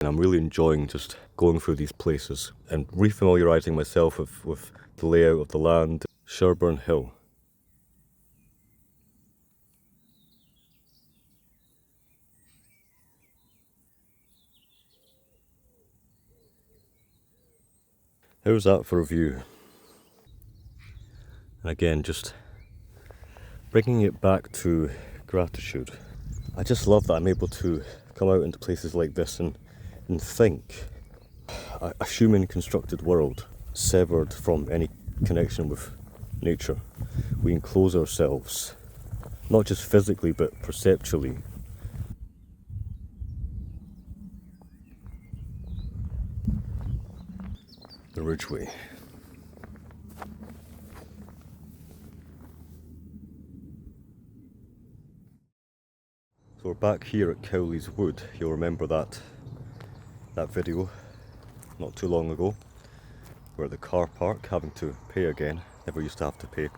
And I'm really enjoying just going through these places and refamiliarising myself with the layout of the land. Shirburn Hill. How's that for a view? And again, just bringing it back to gratitude. I just love that I'm able to come out into places like this and think. A human constructed world, severed from any connection with nature. We enclose ourselves, not just physically but perceptually. The Ridgeway. So we're back here at Cowley's Wood. You'll remember that video not too long ago. We're at the car park having to pay again. Never used to have to pay.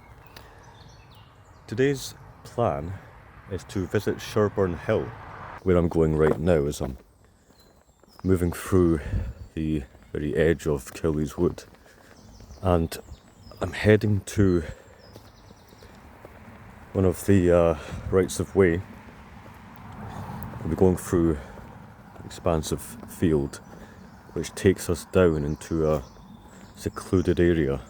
Today's plan is to visit Shirburn Hill. Where I'm going right now is I'm moving through the very edge of Cowley's Wood, and I'm heading to one of the rights of way. We'll be going through an expansive field which takes us down into a secluded area,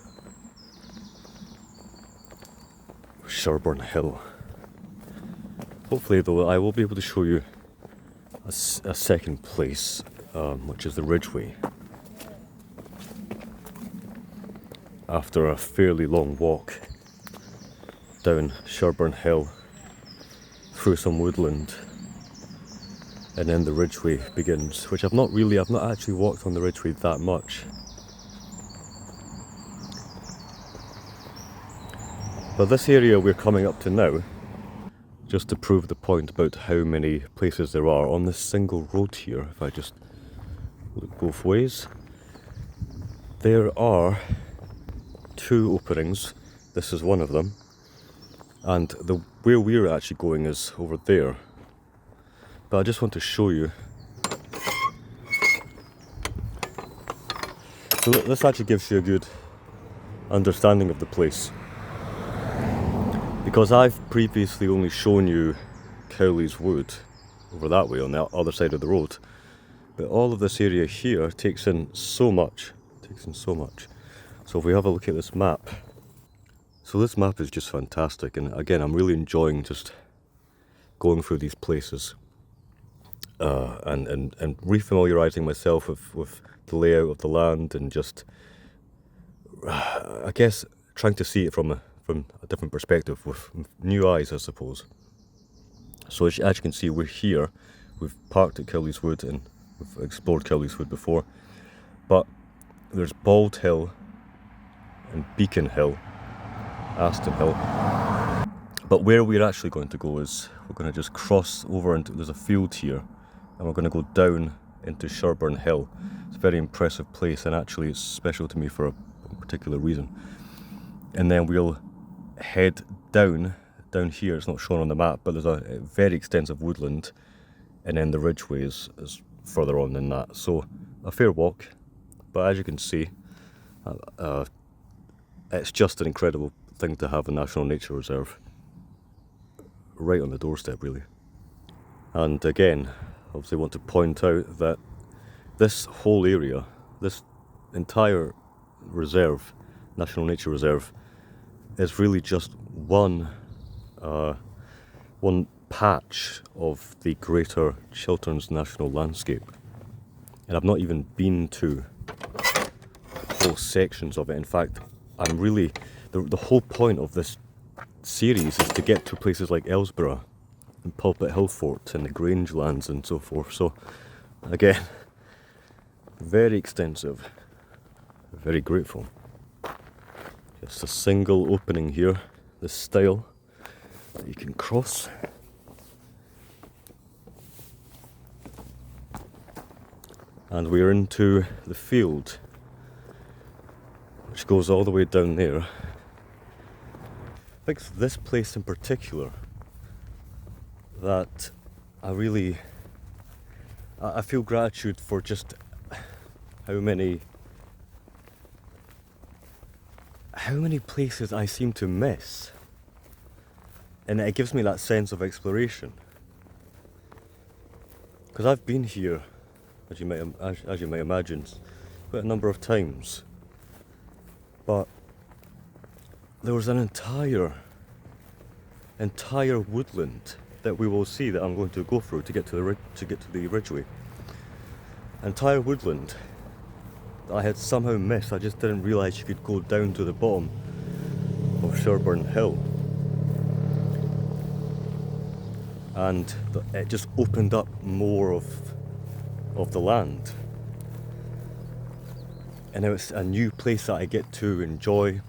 Shirburn Hill. Hopefully though I will be able to show you a second place, which is the Ridgeway. After a fairly long walk down Shirburn Hill through some woodland, and then the Ridgeway begins, which I've not actually walked on the Ridgeway that much. But this area we're coming up to now, just to prove the point about how many places there are on this single road here, if I just look both ways, there are 2 openings. This is one of them, and where we're actually going is over there. But I just want to show you. So this actually gives you a good understanding of the place, because I've previously only shown you Cowley's Wood over that way on the other side of the road, but all of this area here takes in so much. So if we have a look at this map, so this map is just fantastic, and again I'm really enjoying just going through these places. And refamiliarising myself with the layout of the land, and just I guess trying to see it from a different perspective, with new eyes, I suppose. So as you can see, we're here. We've parked at Cowley's Wood and we've explored Cowley's Wood before, but there's Bald Hill and Beacon Hill, Aston Hill. But where we're actually going to go is we're going to just cross over into, there's a field here, and we're going to go down into Shirburn Hill. It's a very impressive place, and actually it's special to me for a particular reason. And then we'll head down here. It's not shown on the map, but there's a very extensive woodland, and then the Ridgeway is further on than that. So a fair walk, but as you can see, it's just an incredible thing to have a National Nature Reserve right on the doorstep, really. And again, obviously want to point out that this whole area, this entire reserve, National Nature Reserve, is really just one patch of the greater Chilterns National Landscape. And I've not even been to whole sections of it. In fact, I'm really, the whole point of this series is to get to places like Ellsborough and Pulpit Hill Fort and the Grangelands and so forth. So again, very extensive, very grateful. Just a single opening here, this stile that you can cross. And we're into the field, which goes all the way down there. I think it's this place in particular that I I feel gratitude for just how many places I seem to miss, and it gives me that sense of exploration. Because I've been here, as you might imagine, quite a number of times, but there was an entire woodland that we will see that I'm going to go through to get to the Ridgeway. An entire woodland that I had somehow missed. I just didn't realise you could go down to the bottom of Shirburn Hill, and it just opened up more of the land, and it was a new place that I get to enjoy.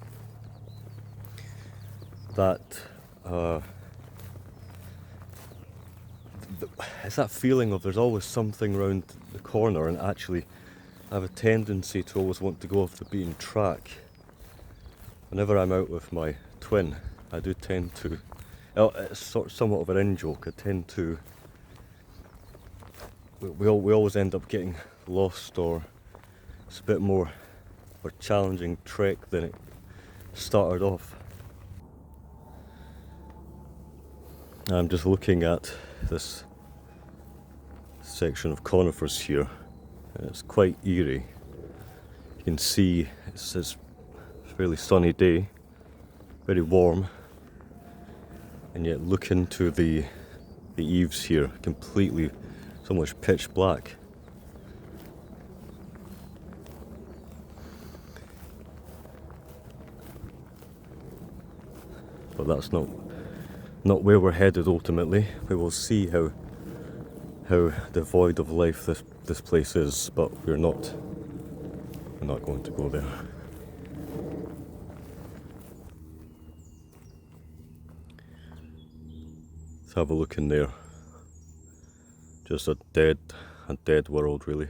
That it's that feeling of there's always something around the corner, and actually I have a tendency to always want to go off the beaten track. Whenever I'm out with my twin, I do tend to, it's somewhat of an in-joke, I tend to, we always end up getting lost, or it's a bit more of a challenging trek than it started off. I'm just looking at this section of conifers here, and it's quite eerie. You can see it's a fairly sunny day, very warm, and yet look into the eaves here, completely so much pitch black. But that's not where we're headed ultimately. We will see how devoid of life this place is, but we're not going to go there. Let's have a look in there. Just a dead world, really.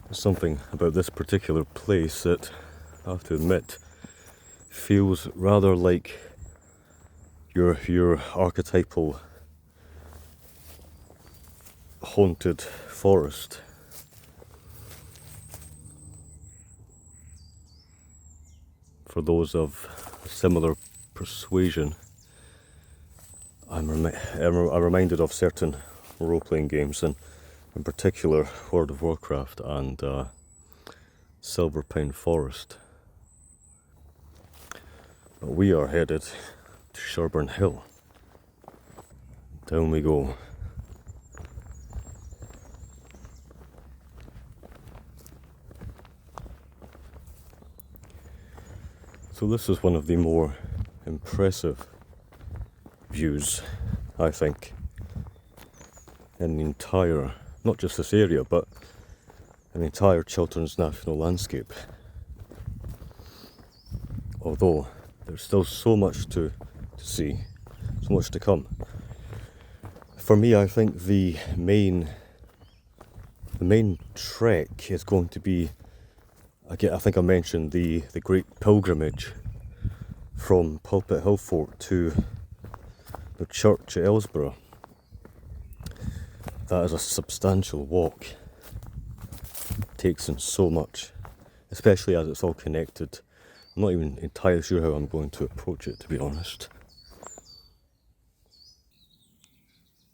There's something about this particular place that, I have to admit, feels rather like your archetypal haunted forest. For those of a similar persuasion, I'm reminded of certain role-playing games, and in particular World of Warcraft and Silver Pine Forest. But we are headed to Shirburn Hill. Down we go. So this is one of the more impressive views, I think, in the entire, not just this area, but in the entire Chilterns National Landscape. Although there's still so much to see, so much to come. For me, I think the main trek is going to be, I think I mentioned the great pilgrimage from Pulpit Hill Fort to the church at Ellsborough. That is a substantial walk. It takes in so much, especially as it's all connected. I'm not even entirely sure how I'm going to approach it, to be honest.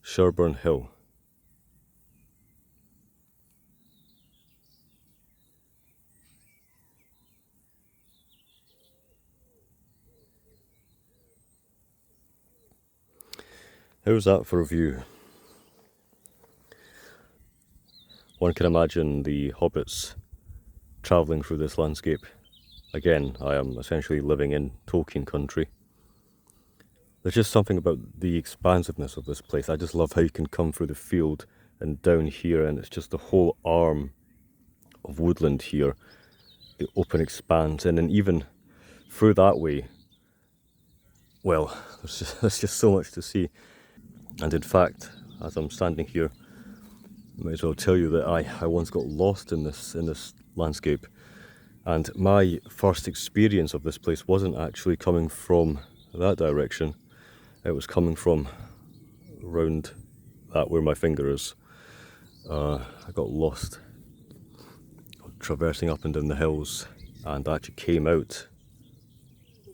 Shirburn Hill. How's that for a view? One can imagine the hobbits travelling through this landscape. Again, I am essentially living in Tolkien country. There's just something about the expansiveness of this place. I just love how you can come through the field and down here, and it's just the whole arm of woodland here, the open expanse, and then even through that way well, there's just so much to see. And in fact, as I'm standing here, I might as well tell you that I once got lost in this landscape. And my first experience of this place wasn't actually coming from that direction. It was coming from around that where my finger is. I got lost traversing up and down the hills, and I actually came out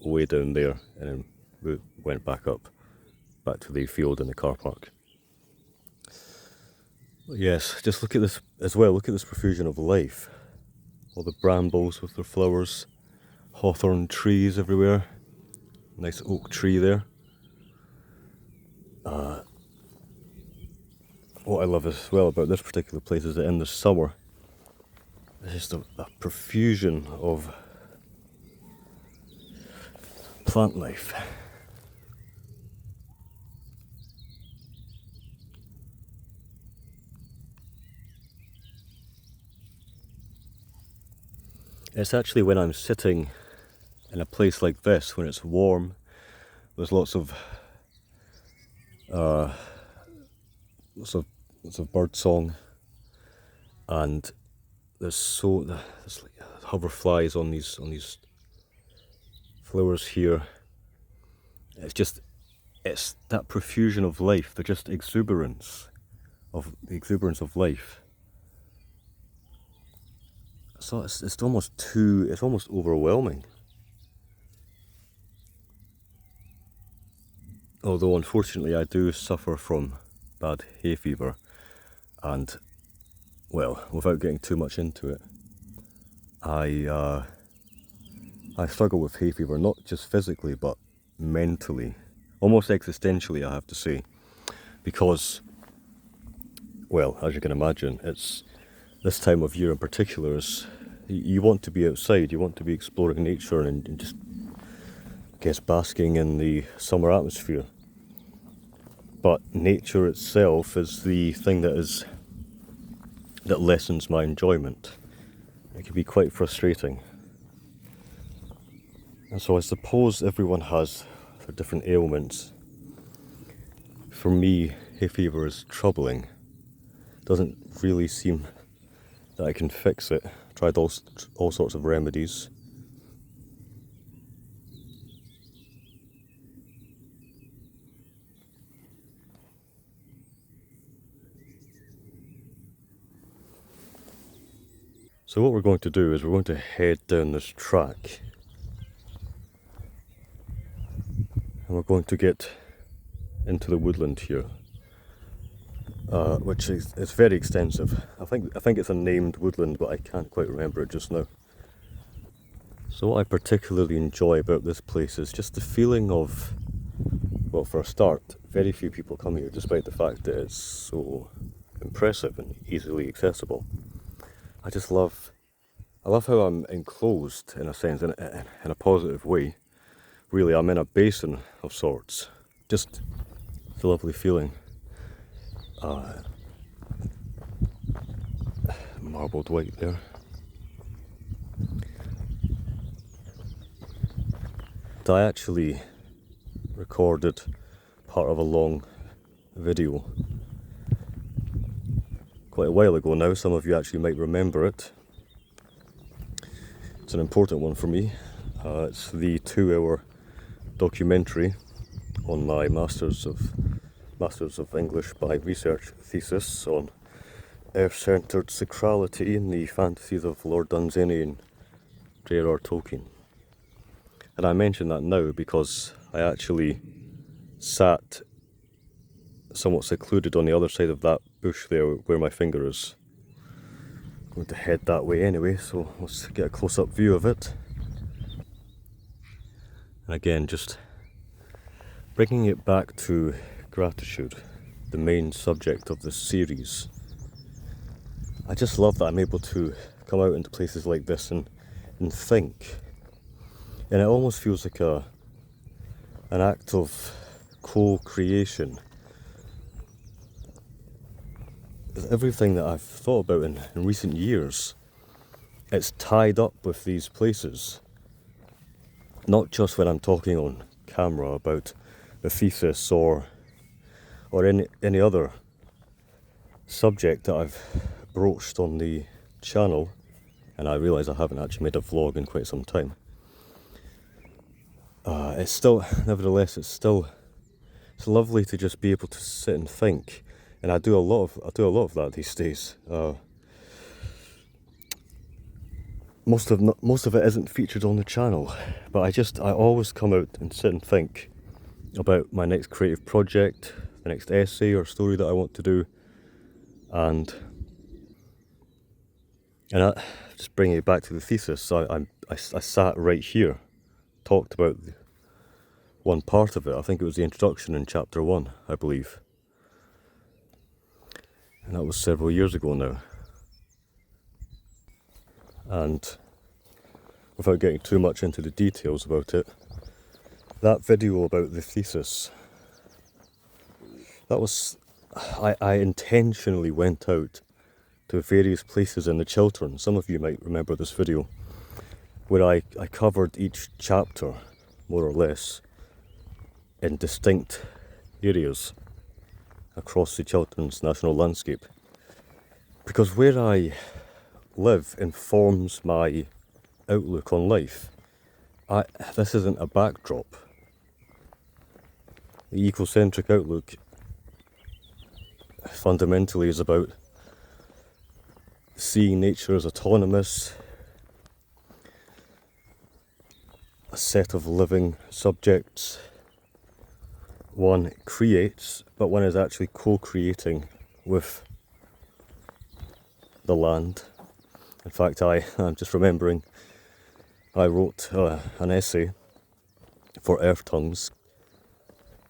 way down there and then we went back to the field in the car park. But yes, just look at this as well. Look at this profusion of life. All the brambles with their flowers, hawthorn trees everywhere, nice oak tree there. What I love as well about this particular place is that in the summer, there's just a profusion of plant life. It's actually when I'm sitting in a place like this, when it's warm, there's lots of bird song, and there's like hoverflies on these flowers here. It's that profusion of life, the exuberance of life. So it's almost overwhelming. Although unfortunately I do suffer from bad hay fever, and well, without getting too much into it, I struggle with hay fever, not just physically but mentally, almost existentially, I have to say, because, well, as you can imagine, it's this time of year in particular is you want to be outside, you want to be exploring nature and just, I guess, basking in the summer atmosphere. But nature itself is the thing that lessens my enjoyment. It can be quite frustrating. And so I suppose everyone has their different ailments. For me, hay fever is troubling. It doesn't really seem that I can fix it. I've tried all sorts of remedies. So what we're going to do is we're going to head down this track, and we're going to get into the woodland here, which is very extensive. I think it's a named woodland, but I can't quite remember it just now. So what I particularly enjoy about this place is just the feeling of, well, for a start, very few people come here, despite the fact that it's so impressive and easily accessible. I love how I'm enclosed, in a sense, in a positive way. Really, I'm in a basin of sorts. Just, it's a lovely feeling. Marbled white there. I actually recorded part of a long video quite a while ago now. Some of you actually might remember it. It's an important one for me. It's the 2-hour documentary on my Masters of English by Research thesis on Earth-centred sacrality in the fantasies of Lord Dunsany and J.R.R. Tolkien. And I mention that now because I actually sat somewhat secluded on the other side of that bush there where my finger is. I'm going to head that way anyway, so let's get a close-up view of it. And again, just bringing it back to gratitude, the main subject of this series. I just love that I'm able to come out into places like this and think. And it almost feels like an act of co-creation. Everything that I've thought about in recent years, it's tied up with these places. Not just when I'm talking on camera about the thesis or any other subject that I've broached on the channel, and I realise I haven't actually made a vlog in quite some time. It's still, nevertheless, it's lovely to just be able to sit and think, and I do a lot of that these days. Most of it isn't featured on the channel, but I always come out and sit and think about my next creative project, the next essay or story that I want to do, and just bringing it back to the thesis. I sat right here, talked about one part of it. I think it was the introduction in chapter 1, I believe, and that was several years ago now. And without getting too much into the details about it, that video about the thesis, that was, I intentionally went out to various places in the Chilterns. Some of you might remember this video, where I covered each chapter, more or less, in distinct areas across the Chilterns National Landscape. Because where I live informs my outlook on life. This isn't a backdrop. The ecocentric outlook fundamentally is about seeing nature as autonomous, a set of living subjects. One creates, but one is actually co-creating with the land. In fact, I'm just remembering, I wrote an essay for Earth Tongues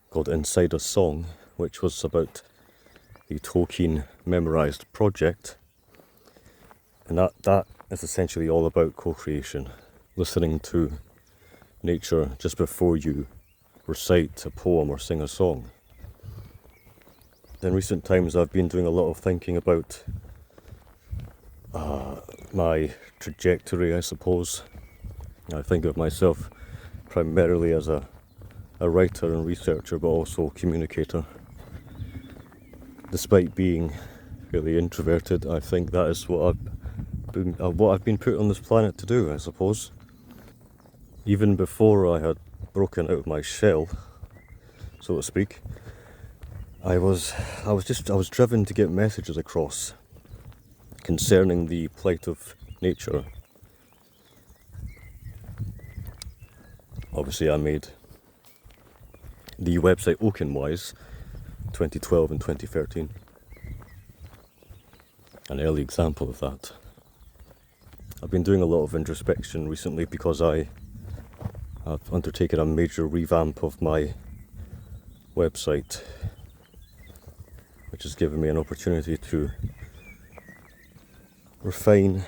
called Inside a Song, which was about the Tolkien memorised project. And that is essentially all about co-creation, listening to nature just before you recite a poem or sing a song. In recent times I've been doing a lot of thinking about my trajectory, I suppose. I think of myself primarily as a writer and researcher, but also communicator. Despite being really introverted, I think that is what I've been put on this planet to do, I suppose. Even before I had broken out of my shell, so to speak, I was driven to get messages across concerning the plight of nature. Obviously I made the website Oakenwise 2012 and 2013, an early example of that. I've been doing a lot of introspection recently because I've undertaken a major revamp of my website, which has given me an opportunity to refine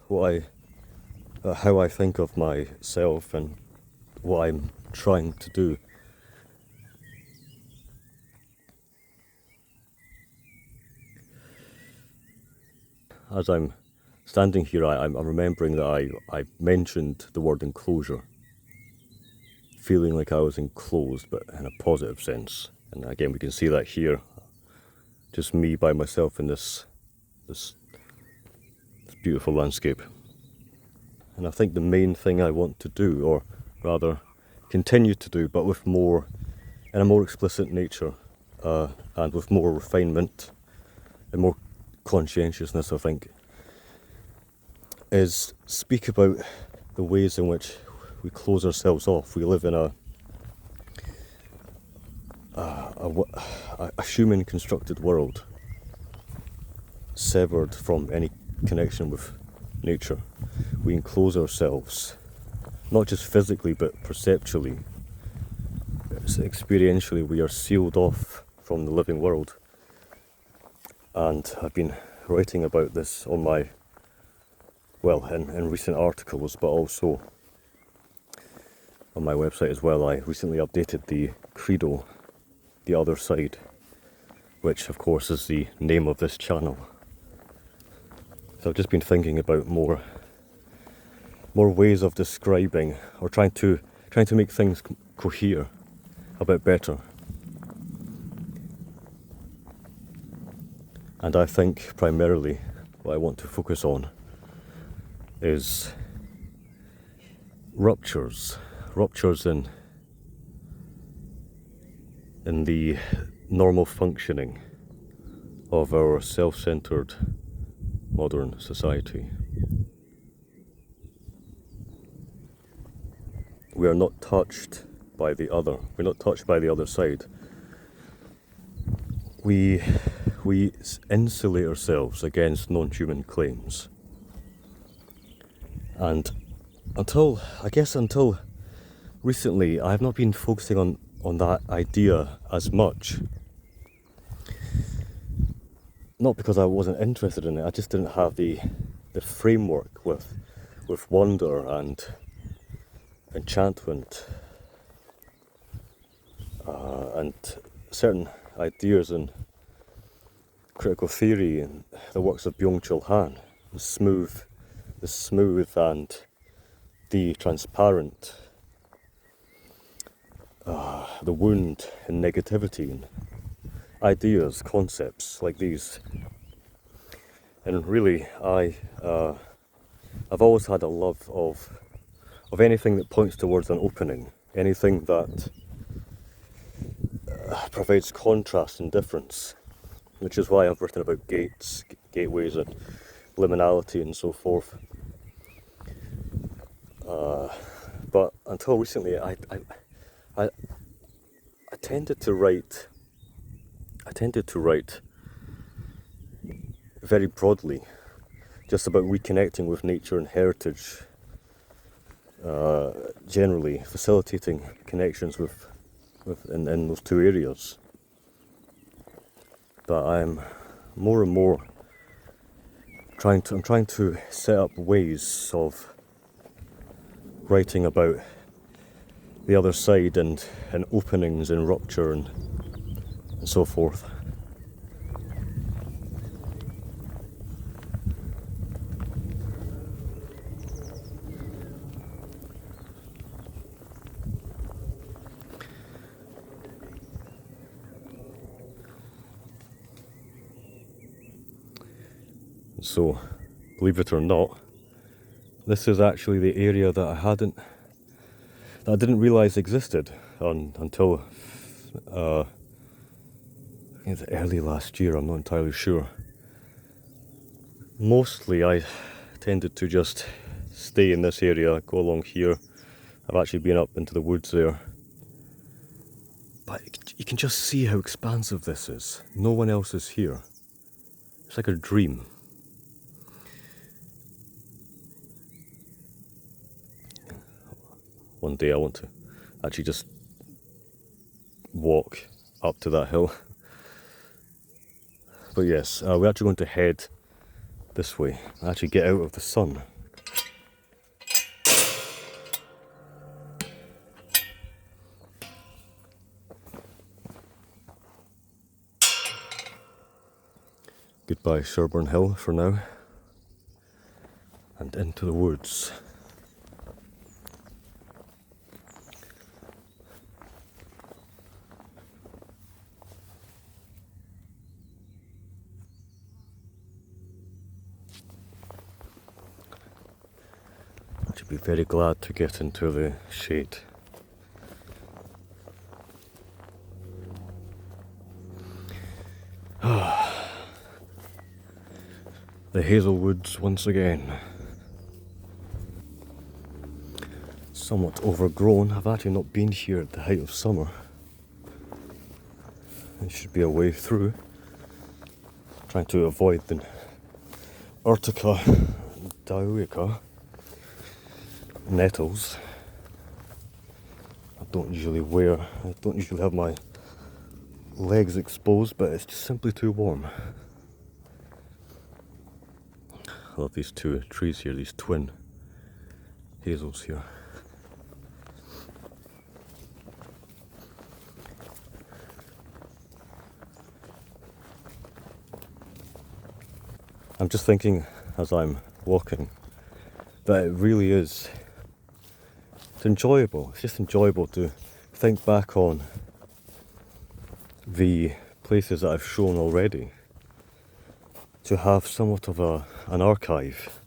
how I think of myself and what I'm trying to do. As I'm standing here, I'm remembering that I mentioned the word enclosure, feeling like I was enclosed, but in a positive sense. And again, we can see that here, just me by myself in this beautiful landscape. And I think the main thing I want to do, or rather continue to do, but with in a more explicit nature, and with more refinement and more conscientiousness, I think, is speak about the ways in which we close ourselves off. We live in a human constructed world, severed from any connection with nature. We enclose ourselves, not just physically but perceptually. Experientially, we are sealed off from the living world. And I've been writing about this on my, in recent articles, but also on my website as well. I recently updated the credo, The Other Side, which of course is the name of this channel. So I've just been thinking about more ways of describing, or trying to make things cohere a bit better. And I think primarily what I want to focus on is ruptures in the normal functioning of our self-centered modern society. We are not touched by the other. We're not touched by the other side. We insulate ourselves against non-human claims. And until recently, I have not been focusing on that idea as much. Not because I wasn't interested in it, I just didn't have the framework with wonder and enchantment and certain ideas in critical theory and the works of Byung-Chul Han, the smooth and the transparent, the wound and negativity and ideas, concepts like these. And really, I've always had a love of anything that points towards an opening, anything that provides contrast and difference, which is why I've written about gates, gateways and liminality and so forth. But until recently, I tended to write very broadly, just about reconnecting with nature and heritage, generally facilitating connections in those two areas. But I'm more and more trying to set up ways of writing about the other side and openings and rupture and so forth. So, believe it or not, this is actually the area that I didn't realise existed until I think it's early last year. I'm not entirely sure. Mostly, I tended to just stay in this area, go along here. I've actually been up into the woods there. But you can just see how expansive this is. No one else is here. It's like a dream. One day I want to actually just walk up to that hill. But yes, we're actually going to head this way, actually get out of the sun. Goodbye Shirburn Hill for now, and into the woods. I'd be very glad to get into the shade. The hazelwoods once again. Somewhat overgrown. I've actually not been here at the height of summer. There should be a way through. Trying to avoid the Urtica dioica nettles. I don't usually have my legs exposed, but it's just simply too warm. I love these two trees here, these twin hazels here. I'm just thinking as I'm walking that it really is, it's enjoyable. It's just enjoyable to think back on the places that I've shown already, to have somewhat of an archive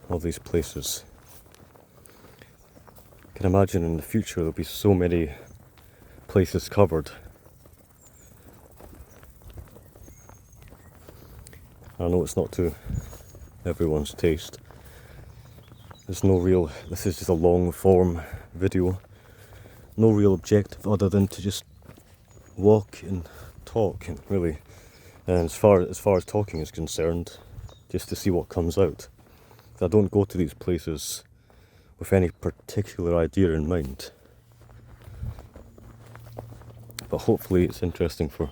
of these places. I can imagine in the future there'll be so many places covered. I know it's not to everyone's taste. This is just a long form video. No real objective other than to just walk and talk, and really, and as far as talking is concerned, just to see what comes out. I don't go to these places with any particular idea in mind, but hopefully it's interesting for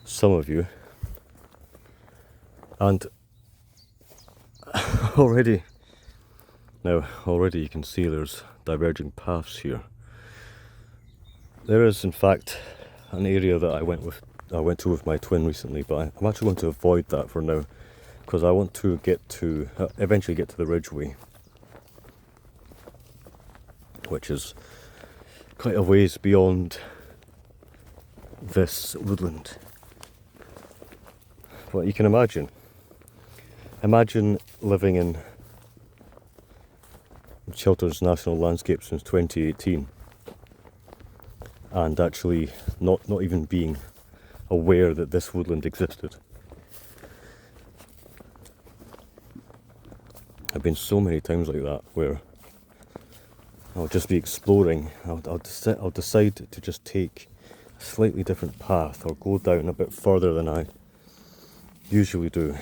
some of you. And already you can see there's diverging paths here. There is in fact an area that I went to with my twin recently, but I'm actually going to avoid that for now, because I want to eventually get to the Ridgeway, which is quite a ways beyond this woodland. But you can imagine living in Chilterns National Landscape since 2018 and actually not even being aware that this woodland existed. I've been so many times like that where I'll just be exploring. I'll decide to just take a slightly different path or go down a bit further than I usually do,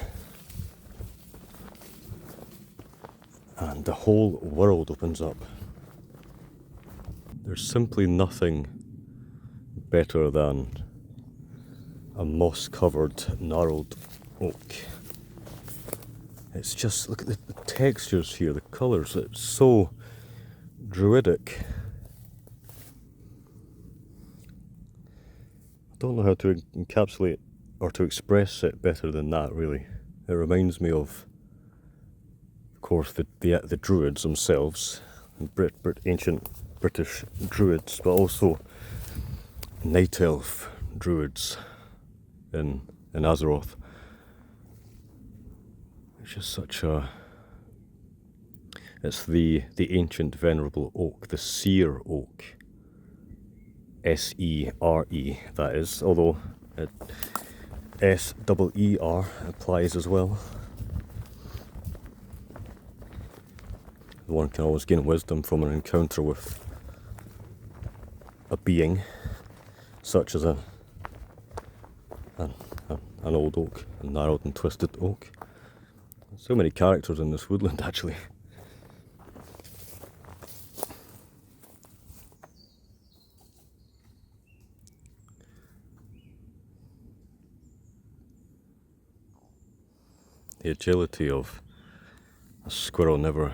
and the whole world opens up. There's simply nothing better than a moss-covered gnarled oak. It's just, look at the textures here, the colours, it's so druidic. I don't know how to encapsulate or to express it better than that, really. It reminds me of course, the Druids themselves, ancient British Druids, but also Night Elf Druids in Azeroth. It's just it's the ancient venerable oak, the seer oak, S-E-R-E, that is, although S-E-E-R applies as well. One can always gain wisdom from an encounter with a being such as an old oak, a gnarled and twisted oak. So many characters in this woodland, actually. The agility of a squirrel never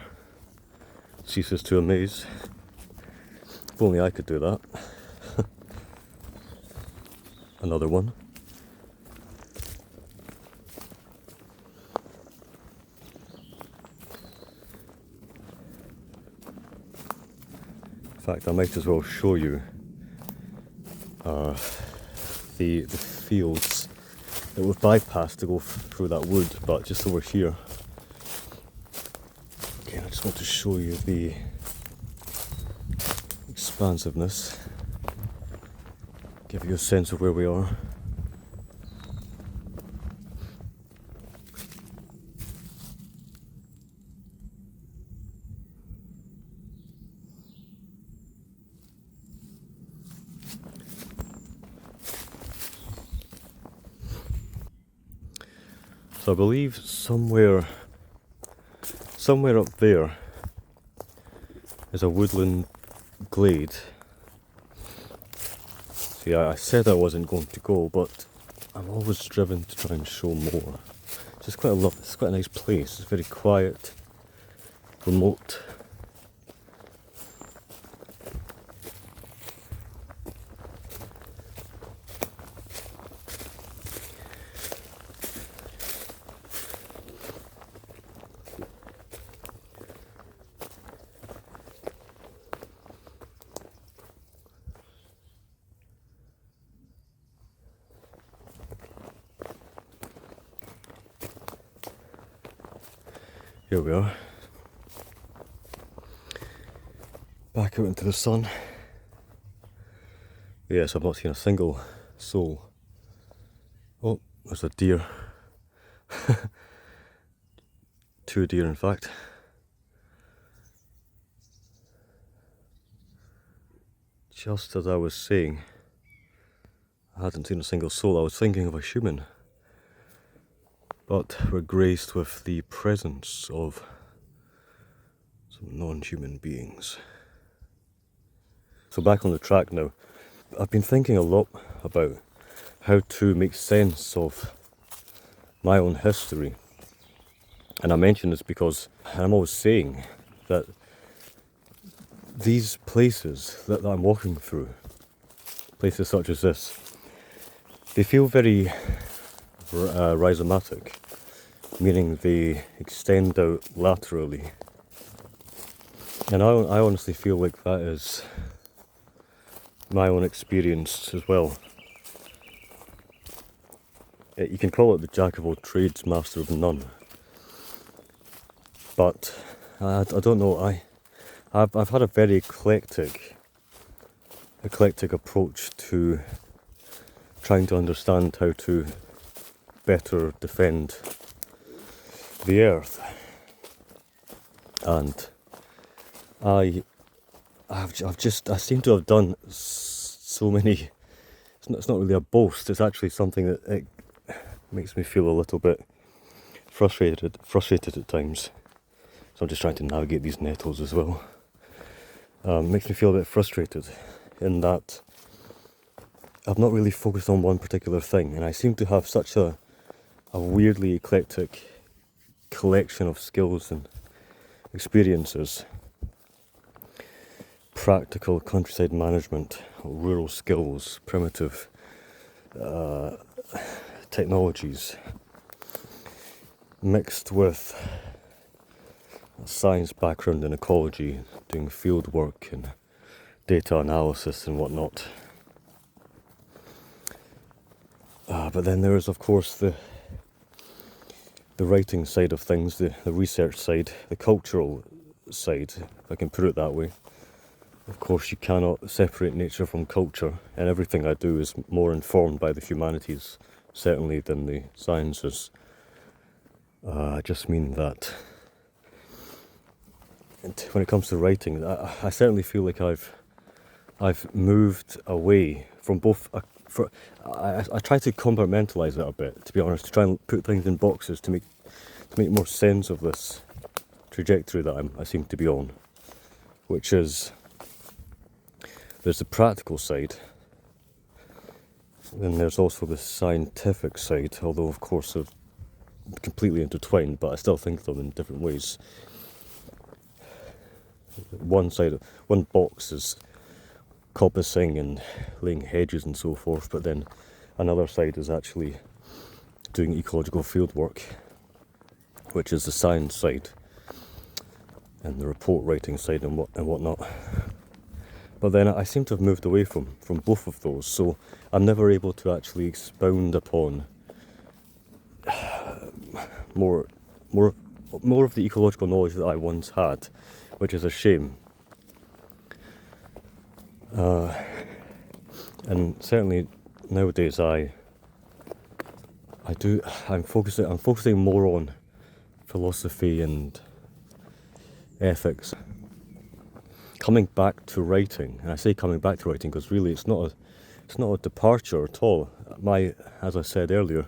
ceases to amaze. If only I could do that. Another one. In fact, I might as well show you the fields that we've bypassed to go through that wood, but just over here. Okay, I just want to show you the expansiveness, give you a sense of where we are. So I believe somewhere up there is a woodland glade. See, I said I wasn't going to go, but I'm always driven to try and show more. It's quite a nice place. It's very quiet, remote. Here we are. Back out into the sun. Yes, I've not seen a single soul. Oh, there's a deer. 2 deer, in fact. Just as I was saying, I hadn't seen a single soul. I was thinking of a human. But we're graced with the presence of some non-human beings. So back on the track now. I've been thinking a lot about how to make sense of my own history. And I mention this because I'm always saying that these places that I'm walking through, places such as this, they feel very rhizomatic, meaning they extend out laterally. And I honestly feel like that is my own experience as well. You can call it the jack of all trades, master of none. But I don't know. I've had a very eclectic approach to trying to understand how to better defend the earth, and I seem to have done so many. It's not really a boast. It's actually something that it makes me feel a little bit frustrated at times. So I'm just trying to navigate these nettles as well. Makes me feel a bit frustrated in that I've not really focused on one particular thing, and I seem to have such a weirdly eclectic collection of skills and experiences. Practical countryside management, rural skills, primitive technologies, mixed with a science background in ecology, doing field work and data analysis and whatnot. But then there is, of course, the writing side of things, the research side, the cultural side, if I can put it that way. Of course, you cannot separate nature from culture, and everything I do is more informed by the humanities, certainly, than the sciences. I just mean that when it comes to writing, I certainly feel like I've moved away from both. I try to compartmentalise it a bit, to be honest, to try and put things in boxes to make more sense of this trajectory that I seem to be on, which is, there's the practical side, then there's also the scientific side, although of course they're completely intertwined, but I still think of them in different ways. One box is coppicing and laying hedges and so forth, but then another side is actually doing ecological field work, which is the science side and the report writing side and whatnot. But then I seem to have moved away from both of those, so I'm never able to actually expound upon more of the ecological knowledge that I once had, which is a shame. And certainly nowadays I'm focusing more on philosophy and ethics. Coming back to writing, and I say coming back to writing because really it's not a departure at all. As I said earlier,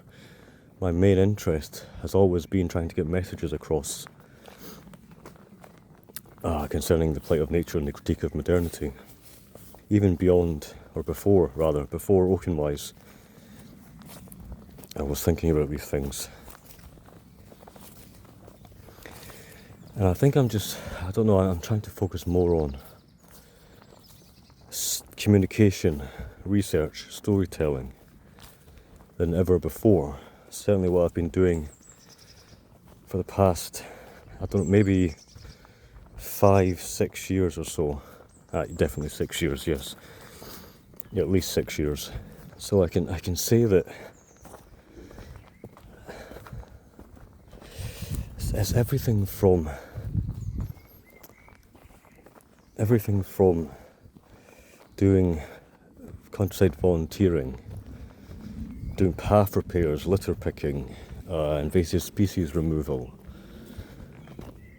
my main interest has always been trying to get messages across concerning the plight of nature and the critique of modernity. Even before Oakenwise, I was thinking about these things. And I think I'm trying to focus more on communication, research, storytelling than ever before. Certainly what I've been doing for the past, maybe 5-6 years or so. Definitely 6 years, yes. Yeah, at least 6 years. So I can say that it's everything from doing countryside volunteering, doing path repairs, litter picking, invasive species removal,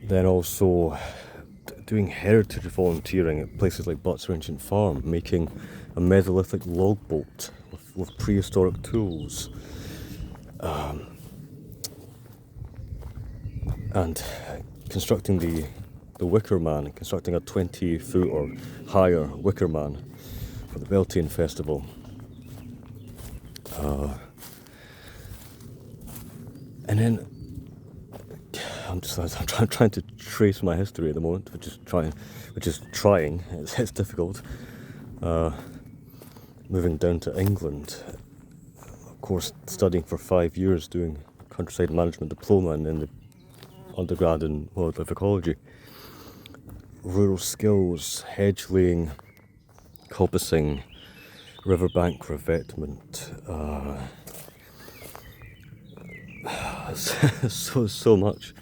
then also doing heritage volunteering at places like Butser Ancient Farm, making a Mesolithic logboat with prehistoric tools, and constructing the Wicker Man, constructing a 20-foot or higher Wicker Man for the Beltane Festival. And then I'm trying to trace my history at the moment, which is trying. It's difficult. Moving down to England, of course, studying for 5 years, doing countryside management diploma and then the undergrad in wildlife ecology. Rural skills, hedge laying, coppicing, riverbank revetment. So much.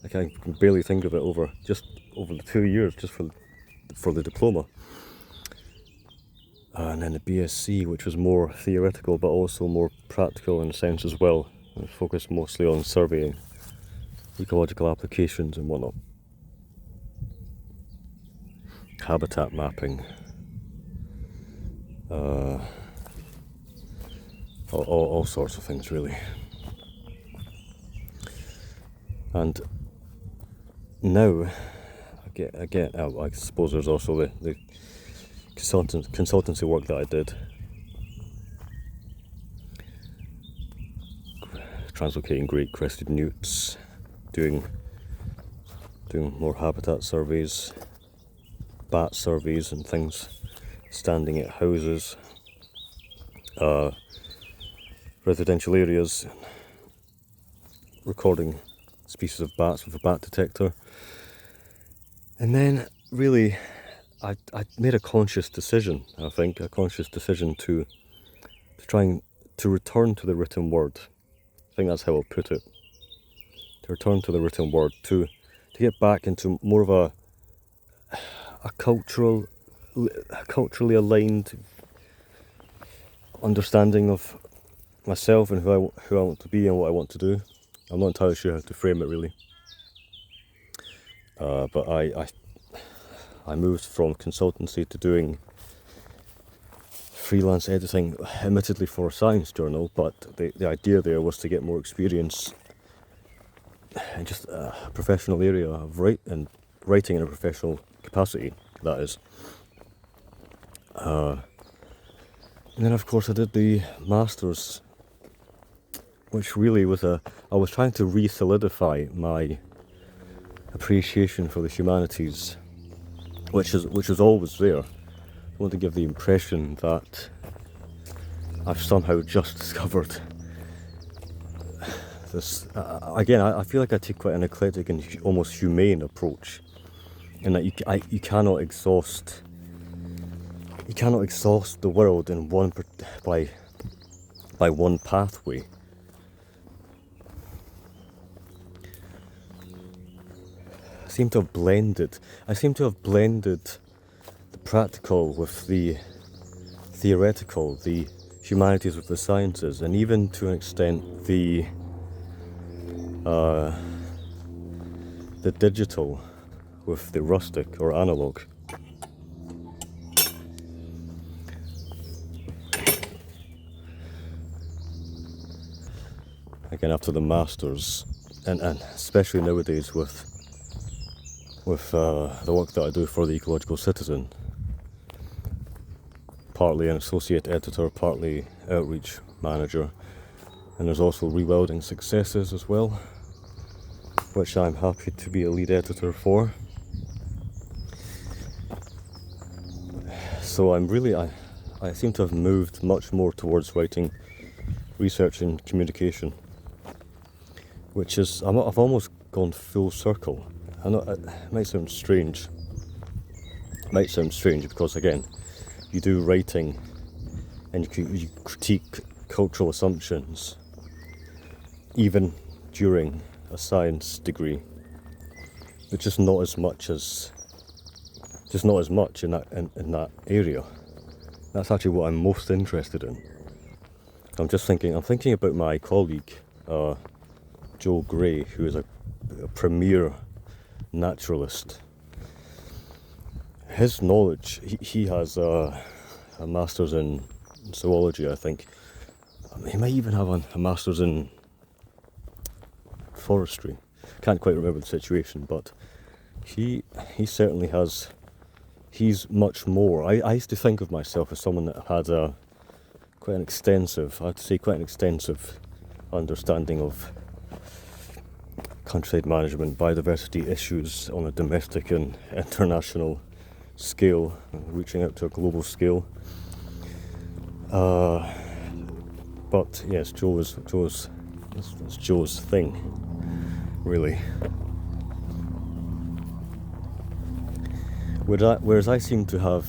Like, I can barely think of it over the 2 years, just for the diploma. And then the BSc, which was more theoretical but also more practical in a sense as well. It was focused mostly on surveying, ecological applications and whatnot. Habitat mapping. All sorts of things, really. And now, I suppose there's also the consultancy work that I did, translocating great crested newts, doing more habitat surveys, bat surveys and things, standing at houses, residential areas, recording species of bats with a bat detector. And then really I made a conscious decision, to try to return to the written word. I think that's how I'll put it. To return to the written word, to get back into more of a culturally aligned understanding of myself and who I want to be and what I want to do. I'm not entirely sure how to frame it, really. But I moved from consultancy to doing freelance editing, admittedly for a science journal, but the idea there was to get more experience in just a professional area of writing in a professional capacity, that is. And then of course I did the Masters, which really was I was trying to re-solidify my appreciation for the humanities, which is always there. I want to give the impression that I've somehow just discovered this. Again, I feel like I take quite an eclectic and almost humane approach, in that you cannot exhaust the world in by one pathway. I seem to have blended the practical with the theoretical, the humanities with the sciences, and even to an extent the digital with the rustic or analog. Again, after the Masters, and especially nowadays with the work that I do for the Ecological Citizen, partly an associate editor, partly outreach manager, and there's also Rewilding Successes as well, which I'm happy to be a lead editor for. So I seem to have moved much more towards writing research and communication, which is, I've almost gone full circle. I know it might sound strange. Because again, you do writing and you critique cultural assumptions even during a science degree, but just not as much in that area. That's actually what I'm most interested in. I'm thinking about my colleague, Joe Gray, who is a premier naturalist. His knowledge, he has a master's in zoology, I think. He might even have a master's in forestry. Can't quite remember the situation, but he certainly has. He's much more. I used to think of myself as someone that had quite an extensive understanding of countryside management, biodiversity issues on a domestic and international scale, reaching out to a global scale. But yes, that's Joe's thing, really. Whereas I seem to have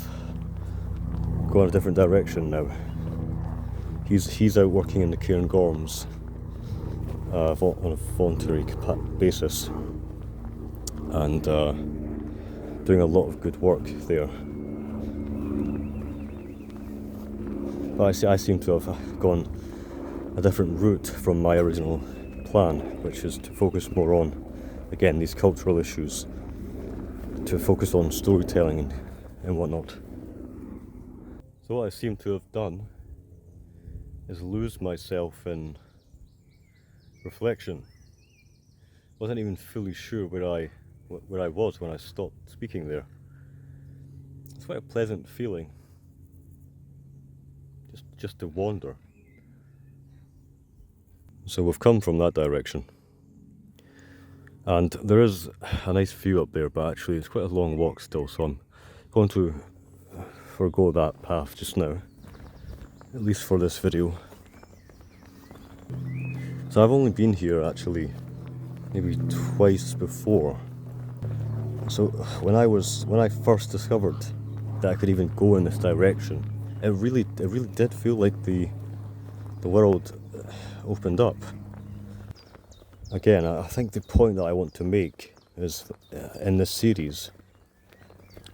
gone a different direction now. He's out working in the Cairngorms on a voluntary basis, and doing a lot of good work there. But I seem to have gone a different route from my original plan, which is to focus more on, again, these cultural issues, to focus on storytelling and whatnot. So what I seem to have done is lose myself in reflection. Wasn't even fully sure where I was when I stopped speaking there. It's quite a pleasant feeling, just to wander. So we've come from that direction, and there is a nice view up there, but actually it's quite a long walk still, so I'm going to forego that path just now, at least for this video. So I've only been here actually maybe twice before. So when I first discovered that I could even go in this direction, it really did feel like the world opened up. Again, I think the point that I want to make is in this series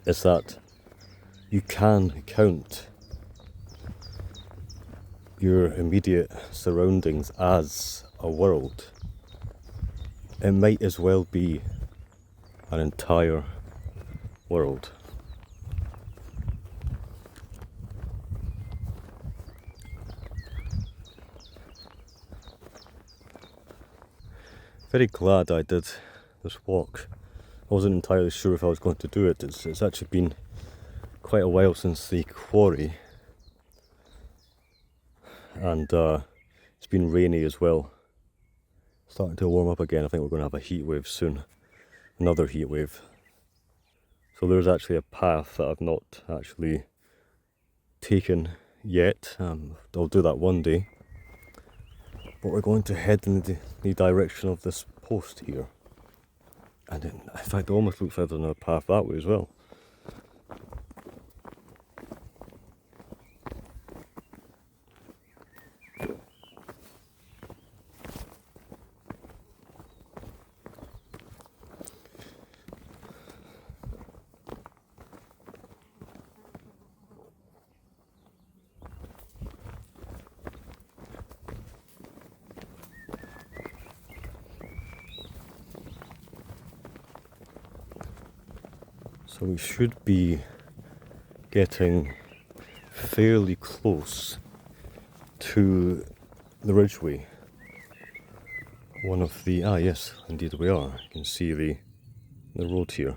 is that you can count your immediate surroundings as a world. It might as well be an entire world. Very glad I did this walk. I wasn't entirely sure if I was going to do it. It's actually been quite a while since the quarry, and it's been rainy as well. Starting to warm up again. I think we're going to have a heat wave soon. Another heat wave. So there's actually a path that I've not actually taken yet. I'll do that one day. But we're going to head in the direction of this post here. And in fact, it almost looks like there's another path that way as well. So we should be getting fairly close to the Ridgeway. One of the, yes, indeed we are. You can see the road here.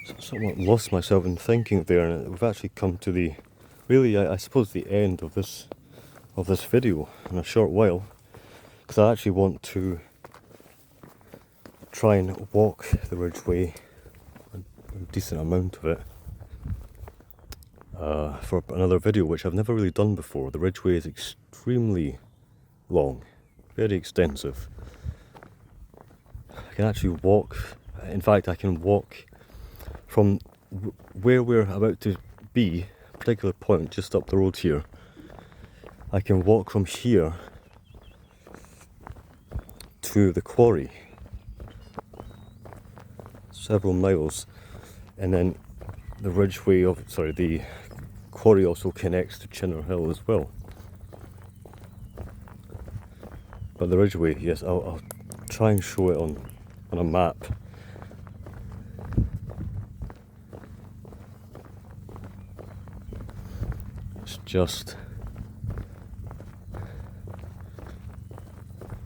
So I somewhat lost myself in thinking there, and we've actually come to the, really, I suppose, the end of this video in a short while, because I actually want to try and walk the Ridgeway, a decent amount of it, for another video, which I've never really done before. The Ridgeway is extremely long, very extensive. I can actually walk, in fact I can walk from where we're about to be, a particular point just up the road here, I can walk from here to the quarry, several miles, and then the Ridgeway the quarry also connects to Shirburn Hill as well. But the Ridgeway, yes, I'll try and show it on a map. It's just,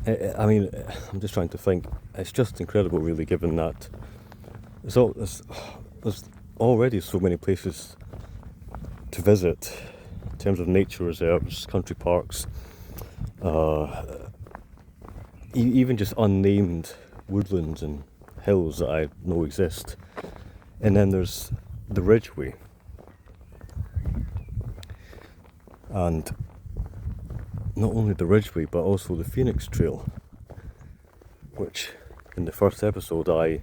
I mean, I'm just trying to think. It's just incredible, really, given that there's already so many places to visit in terms of nature reserves, country parks, even just unnamed woodlands and hills that I know exist. And then there's the Ridgeway. And not only the Ridgeway, but also the Phoenix Trail, which in the first episode I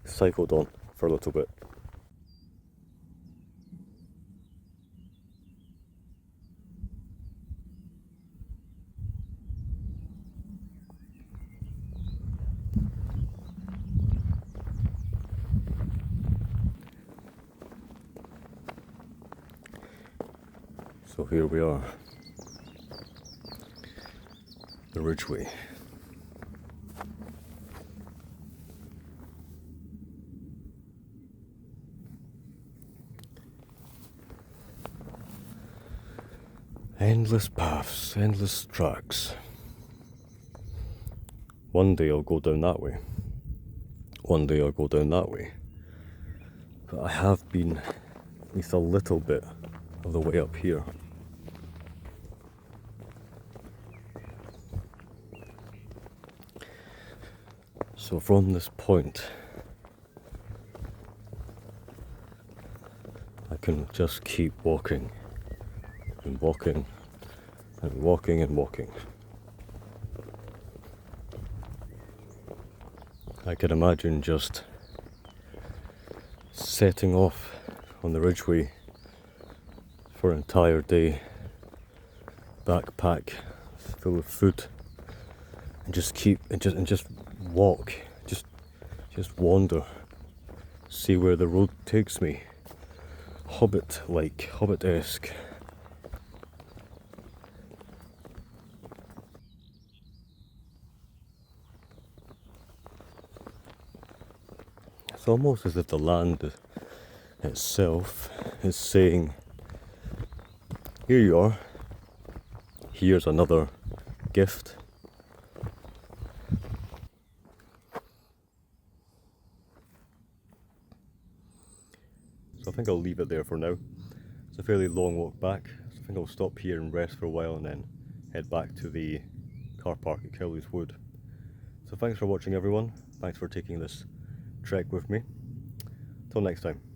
cycled on for a little bit. So here we are, the Ridgeway. Endless paths, endless tracks. One day I'll go down that way. One day I'll go down that way. But I have been at least a little bit of the way up here. So from this point, I can just keep walking and walking and walking and walking. I could imagine just setting off on the Ridgeway for an entire day, backpack full of food, and just walk, just wander, see where the road takes me, Hobbit-esque. It's almost as if the land itself is saying, here you are, here's another gift. So I think I'll leave it there for now. It's a fairly long walk back, so I think I'll stop here and rest for a while and then head back to the car park at Cowley's Wood. So thanks for watching, everyone. Thanks for taking this trek with me. Till next time.